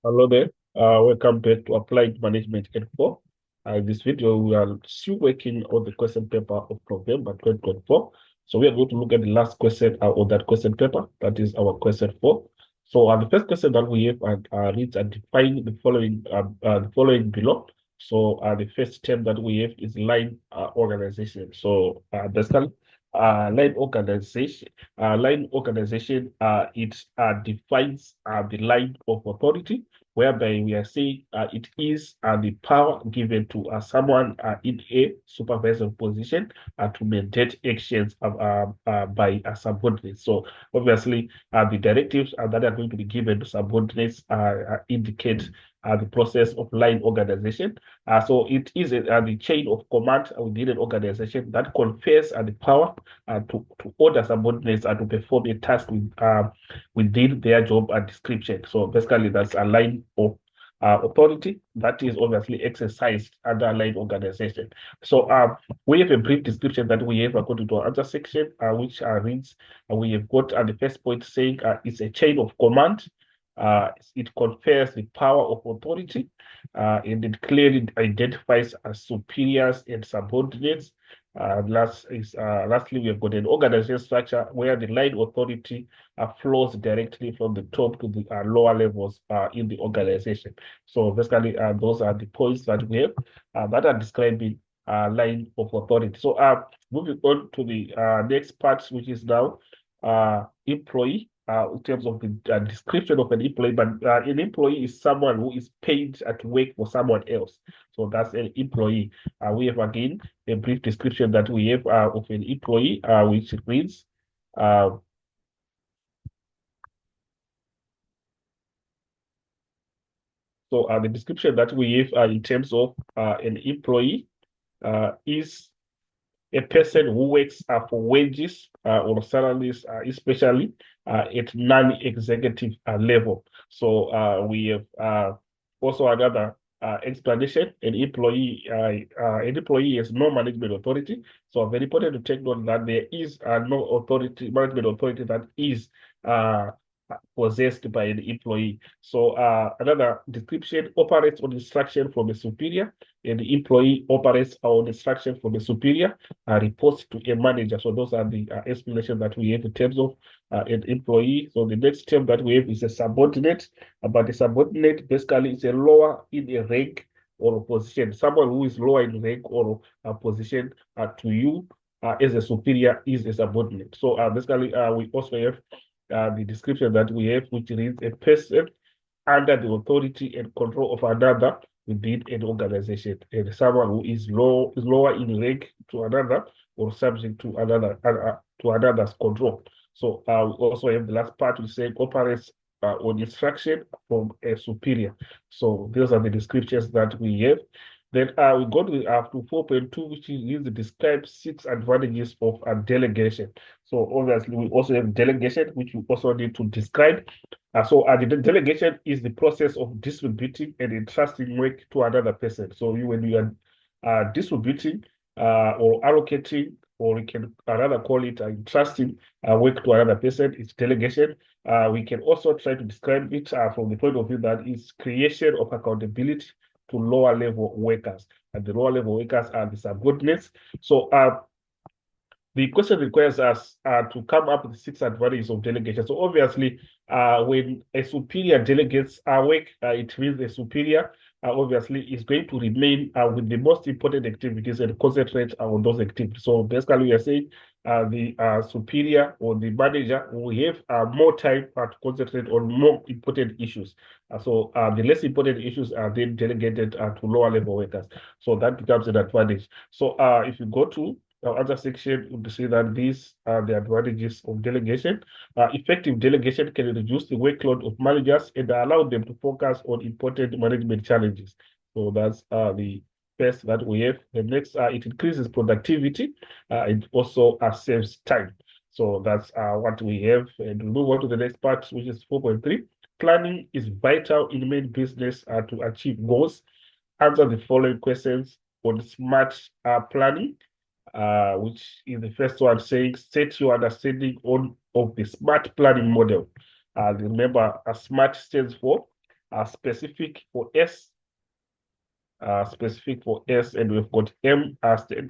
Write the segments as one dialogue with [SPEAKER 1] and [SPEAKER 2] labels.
[SPEAKER 1] Hello there. Welcome back to Applied Management Info. This video, we are still working on the question paper of November 2024. So we are going to look at the last question of that question paper. That is our question 4. So the first question that we have reads and define the following below. So the first term that we have is line organization. So basically, line organization. It defines the line of authority, whereby we are saying it is the power given to someone in a supervisory position to mandate actions by subordinates. So obviously, the directives that are going to be given to subordinates indicate the process of line organization. So it is the chain of command within an organization that confers the power to order subordinates to perform a task within their job description. So basically, that's a line of authority that is obviously exercised under a line organization. So we have a brief description that we have according to our answer section, which reads, we have got the first point saying it's a chain of command. It confers the power of authority, and it clearly identifies superiors and subordinates. Lastly, we have got an organization structure where the line authority flows directly from the top to the lower levels in the organization. So basically, those are the points that we have that are describing line of authority. So moving on to the next part, which is now employee. In terms of the description of an employee, but an employee is someone who is paid to work for someone else. So that's an employee. We have again a brief description that we have of an employee, which reads, so the description that we have in terms of an employee is a person who works for wages or salaries, especially at non-executive level. So we have also another explanation. An employee has no management authority. So very important to take note that there is no management authority that is possessed by an employee. So another description operates on instruction from a superior, and the employee operates on instruction from a superior, reports to a manager. So those are the explanations that we have in terms of an employee. So the next term that we have is a subordinate, but the subordinate basically is a lower in a rank or a position, someone who is lower in rank or a position to you as a superior is a subordinate. So basically, we also have the description that we have, which reads a person under the authority and control of another within an organization, and someone who is lower in rank to another or subject to another's control. So we also have the last part, which says operates on instruction from a superior. So those are the descriptions that we have. Then we go to 4.2, which is describe 6 advantages of a delegation. So obviously, we also have delegation, which we also need to describe. So the delegation is the process of distributing and entrusting work to another person. So when you are distributing or allocating, or we can rather call it entrusting work to another person, it's delegation. We can also try to describe it from the point of view that is creation of accountability to lower level workers. And the lower level workers are the subordinates. So the question requires us to come up with 6 advantages of delegation. So obviously, when a superior delegates work, it means the superior obviously is going to remain with the most important activities and concentrate on those activities. So basically, we are saying the superior or the manager will have more time to concentrate on more important issues. So the less important issues are then delegated to lower level workers. So that becomes an advantage. So if you go to other section would say that these are the advantages of delegation. Effective delegation can reduce the workload of managers and allow them to focus on important management challenges. So that's the first that we have. The next, it increases productivity. It also saves time. So that's what we have. And we move on to the next part, which is 4.3. Planning is vital in main business to achieve goals. Answer the following questions on smart planning, which is the first one saying set your understanding of the smart planning model. Remember, a SMART stands for specific for S, and we've got M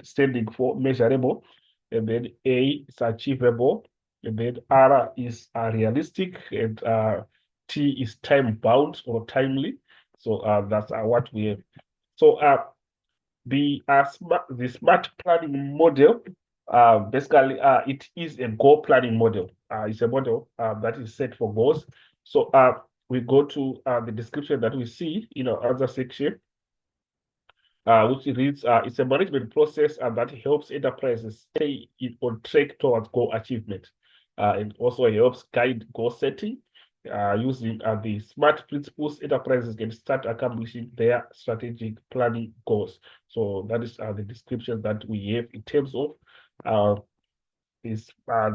[SPEAKER 1] standing for measurable, and then A is achievable, and then R is realistic, and T is time bound or timely. So that's what we have. So the smart planning model, basically, it is a goal planning model. It's a model that is set for goals. So we go to the description that we see in our other section, which reads, it's a management process that helps enterprises stay on track towards goal achievement. And also helps guide goal setting. Using the SMART principles, enterprises can start accomplishing their strategic planning goals. So that is the description that we have in terms of the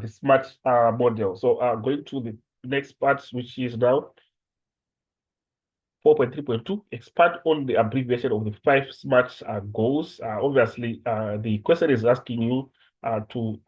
[SPEAKER 1] SMART model. So going to the next part, which is now 4.3.2, expand on the abbreviation of the 5 SMART goals. Obviously, the question is asking you to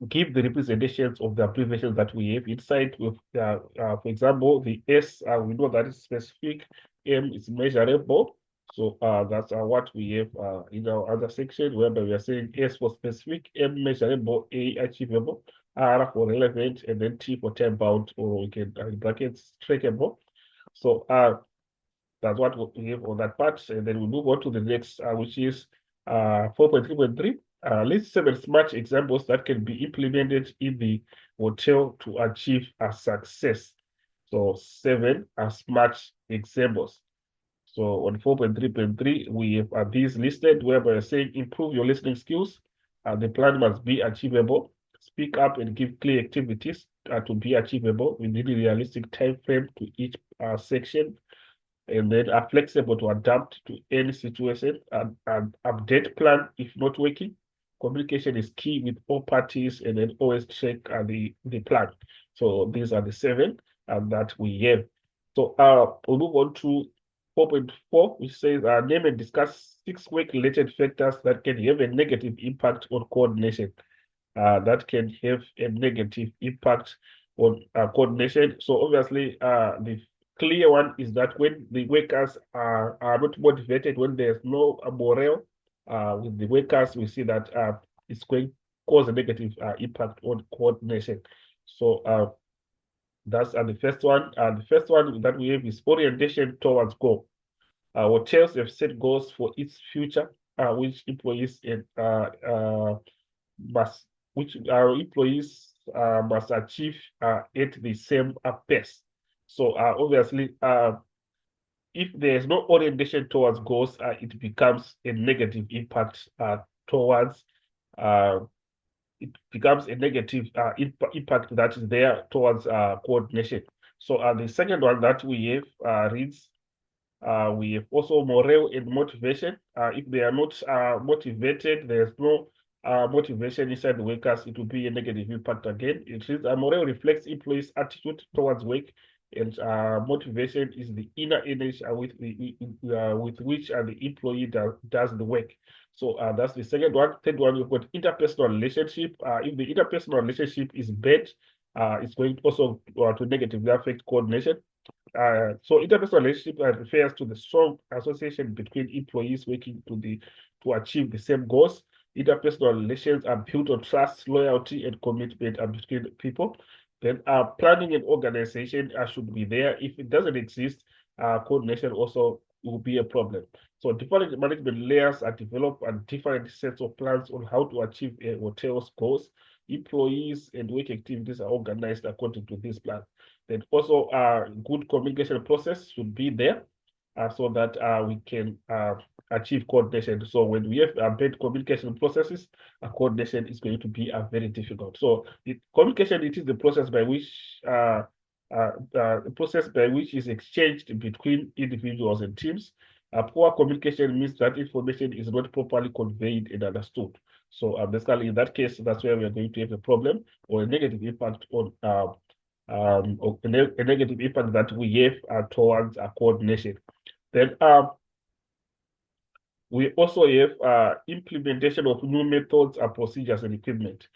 [SPEAKER 1] give the representations of the abbreviations that we have inside. With, for example, the S, we know that is specific, M is measurable. So that's what we have in our other section, whereby we are saying S for specific, M measurable, A achievable, R for relevant, and then T for time bound, or we can in brackets trackable. So that's what we have on that part. And then we move on to the next, which is 4.3.3. List 7 smart examples that can be implemented in the hotel to achieve a success. So 7 are smart examples. So on 4.3.3, we have these listed, whereby we're saying improve your listening skills. The plan must be achievable. Speak up and give clear activities to be achievable within a realistic time frame to each section, and then are flexible to adapt to any situation and update plan if not working. Communication is key with all parties, and then always check the plan. So these are the 7 that we have. So we'll move on to 4.4, which says name and discuss 6 work-related factors that can have a negative impact on coordination. That can have a negative impact on coordination. So obviously, the clear one is that when the workers are not motivated, when there's no morale with the workers, we see that it's going to cause a negative impact on coordination. So that's the first one. The first one that we have is orientation towards goal. Hotels have set goals for its future, which employees must achieve at the same pace. So obviously, if there's no orientation towards goals, it becomes a negative impact towards it becomes a negative impact that is there towards coordination. So the second one that we have reads, we have also morale and motivation. If they are not motivated, there's no motivation inside the workers, it will be a negative impact again. It is morale reflects employees' attitude towards work, and motivation is the inner energy with which the employee does the work. So that's the second one. Third one, we've got interpersonal relationship. If the interpersonal relationship is bad, it's going also to negatively affect coordination. So interpersonal relationship refers to the strong association between employees working to achieve the same goals. Interpersonal relations are built on trust, loyalty, and commitment between people. Then planning and organization should be there. If it doesn't exist, coordination also will be a problem. So different management layers are developed and different sets of plans on how to achieve a hotel's goals. Employees and work activities are organized according to this plan. Then also good communication process should be there so that we can achieve coordination. So when we have bad communication processes, coordination is going to be very difficult. So communication, it is the process by which is exchanged between individuals and teams. Poor communication means that information is not properly conveyed and understood. So basically, in that case, that's where we are going to have a problem or a negative impact on a negative impact that we have towards coordination. Then we also have implementation of new methods, procedures, and equipment.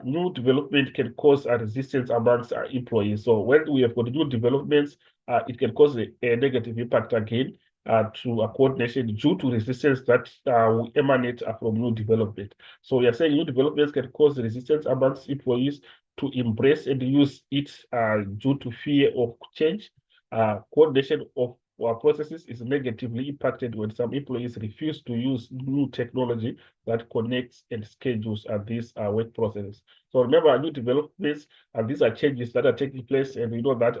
[SPEAKER 1] new development can cause a resistance amongst our employees. So when we have got new developments, it can cause a negative impact again to a coordination due to resistance that will emanate from new development. So we are saying new developments can cause resistance amongst employees to embrace and use it due to fear of change. Coordination of our processes is negatively impacted when some employees refuse to use new technology that connects and schedules these work processes. So remember, new developments, and these are changes that are taking place, and we know that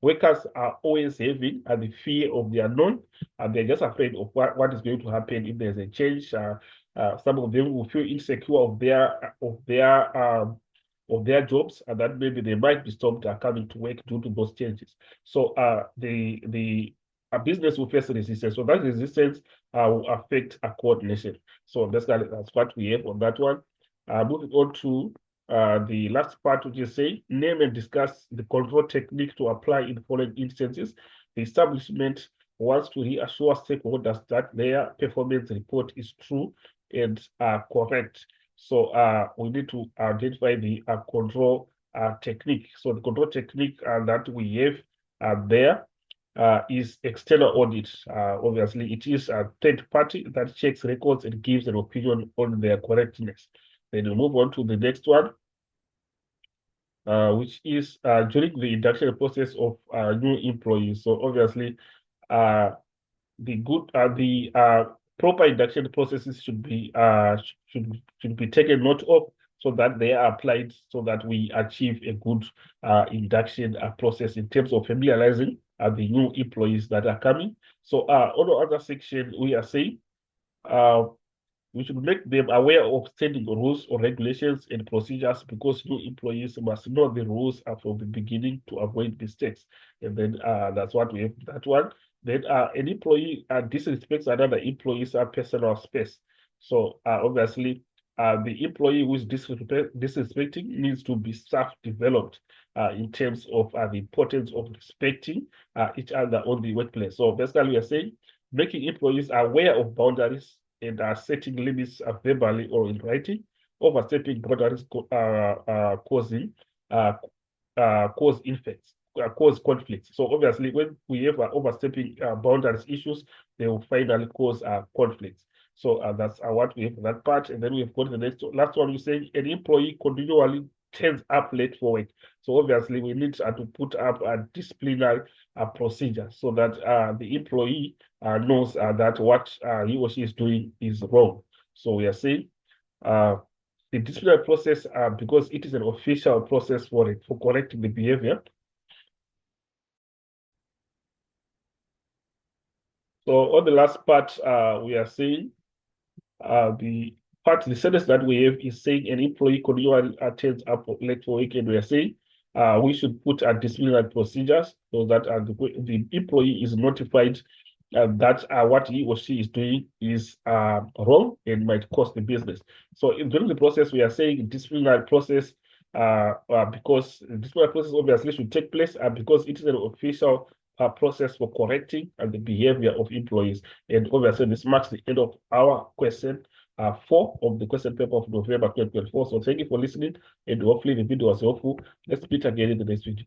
[SPEAKER 1] workers are always having the fear of the unknown, and they're just afraid of what is going to happen if there's a change. Some of them will feel insecure of their jobs, and that maybe they might be stopped coming to work due to those changes. So the a business will face resistance. So that resistance will affect a coordination. So basically, that's what we have on that one. Moving on to the last part, which is say, name and discuss the control technique to apply in the following instances. The establishment wants to reassure stakeholders that their performance report is true and correct. So we need to identify the control technique. So the control technique that we have there is external audit. Obviously, it is a third party that checks records and gives an opinion on their correctness. Then we move on to the next one, which is during the induction process of new employees. So obviously, the proper induction processes should be taken note of so that they are applied so that we achieve a good induction process in terms of familiarizing the new employees that are coming. So on the other section, we are saying we should make them aware of standing rules or regulations and procedures because new employees must know the rules from the beginning to avoid mistakes. And then that's what we have that one. Then an employee disrespects another employee's personal space. So obviously, the employee who is disrespecting needs to be self-developed in terms of the importance of respecting each other on the workplace. So basically, we are saying making employees aware of boundaries and setting limits verbally or in writing. Overstepping boundaries causing cause infects, cause conflicts. So obviously, when we have overstepping boundaries issues, they will finally cause conflicts. So that's what we have for that part. And then we've got the last one. We say an employee continually turns up late for work. So obviously, we need to put up a disciplinary procedure so that the employee knows that what he or she is doing is wrong. So we are saying the disciplinary process, because it is an official process for it, for correcting the behavior. So on the last part, we are saying the sentence that we have is saying an employee continually attends up late for work, and we are saying we should put disciplinary procedures so that the employee is notified that what he or she is doing is wrong and might cost the business. So during the process, we are saying disciplinary process because the disciplinary process obviously should take place because it is an official process for correcting the behavior of employees. And obviously, this marks the end of our question 4 of the question paper of November 2024. So thank you for listening, and hopefully the video was helpful. Let's meet again in the next video.